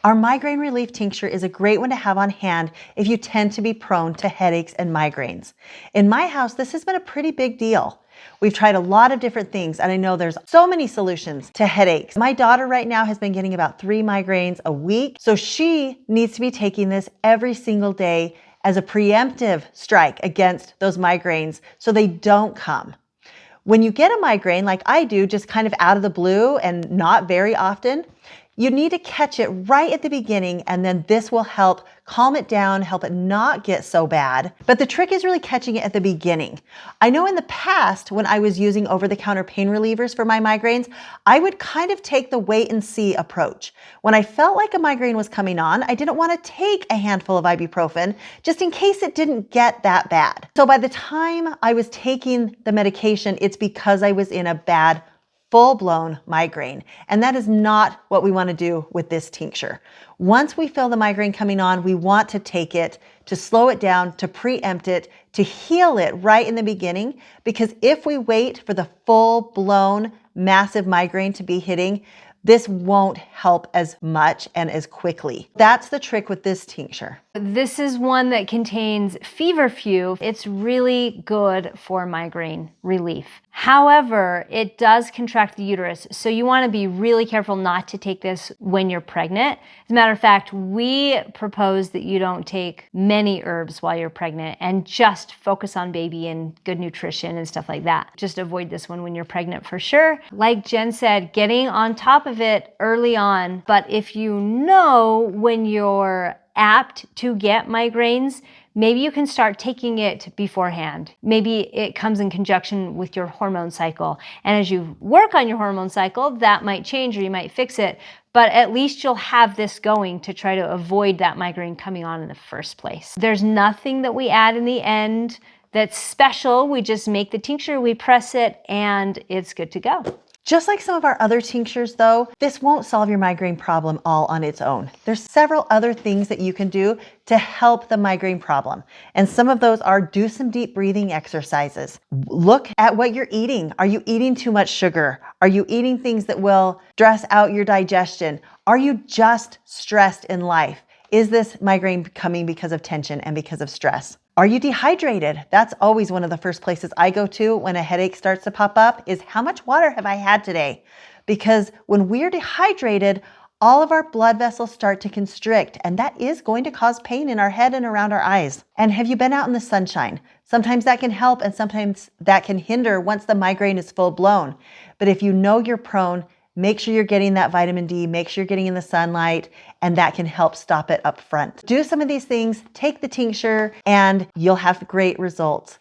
Our migraine relief tincture is a great one to have on hand if you tend to be prone to headaches and migraines. In my house, this has been a pretty big deal. We've tried a lot of different things, and I know there's so many solutions to headaches. My daughter right now has been getting about 3 migraines a week, so she needs to be taking this every single day as a preemptive strike against those migraines so they don't come. When you get a migraine, like I do, just kind of out of the blue and not very often, you need to catch it right at the beginning, and then this will help calm it down, help it not get so bad. But the trick is really catching it at the beginning. I know in the past, when I was using over-the-counter pain relievers for my migraines, I would kind of take the wait and see approach. When I felt like a migraine was coming on, I didn't want to take a handful of ibuprofen just in case it didn't get that bad. So by the time I was taking the medication, it's because I was in a bad full-blown migraine. And that is not what we want to do with this tincture. Once we feel the migraine coming on, we want to take it to slow it down, to preempt it, to heal it right in the beginning. Because if we wait for the full-blown massive migraine to be hitting, this won't help as much and as quickly. That's the trick with this tincture. This is one that contains feverfew. It's really good for migraine relief. However, it does contract the uterus, so you want to be really careful not to take this when you're pregnant. As a matter of fact, we propose that you don't take many herbs while you're pregnant and just focus on baby and good nutrition and stuff like that. Just avoid this one when you're pregnant for sure. Like Jen said, getting on top of it early on, but if you know when you're apt to get migraines, maybe you can start taking it beforehand. Maybe it comes in conjunction with your hormone cycle. And as you work on your hormone cycle, that might change or you might fix it. But at least you'll have this going to try to avoid that migraine coming on in the first place. There's nothing that we add in the end that's special. We just make the tincture, we press it, and it's good to go. Just like some of our other tinctures though, this won't solve your migraine problem all on its own. There's several other things that you can do to help the migraine problem. And some of those are do some deep breathing exercises. Look at what you're eating. Are you eating too much sugar? Are you eating things that will stress out your digestion? Are you just stressed in life? Is this migraine coming because of tension and because of stress? Are you dehydrated? That's always one of the first places I go to when a headache starts to pop up is how much water have I had today? Because when we're dehydrated, all of our blood vessels start to constrict, and that is going to cause pain in our head and around our eyes. And have you been out in the sunshine? Sometimes that can help and sometimes that can hinder once the migraine is full blown. But if you know you're prone, make sure you're getting that vitamin D, make sure you're getting in the sunlight, and that can help stop it up front. Do some of these things, take the tincture, and you'll have great results.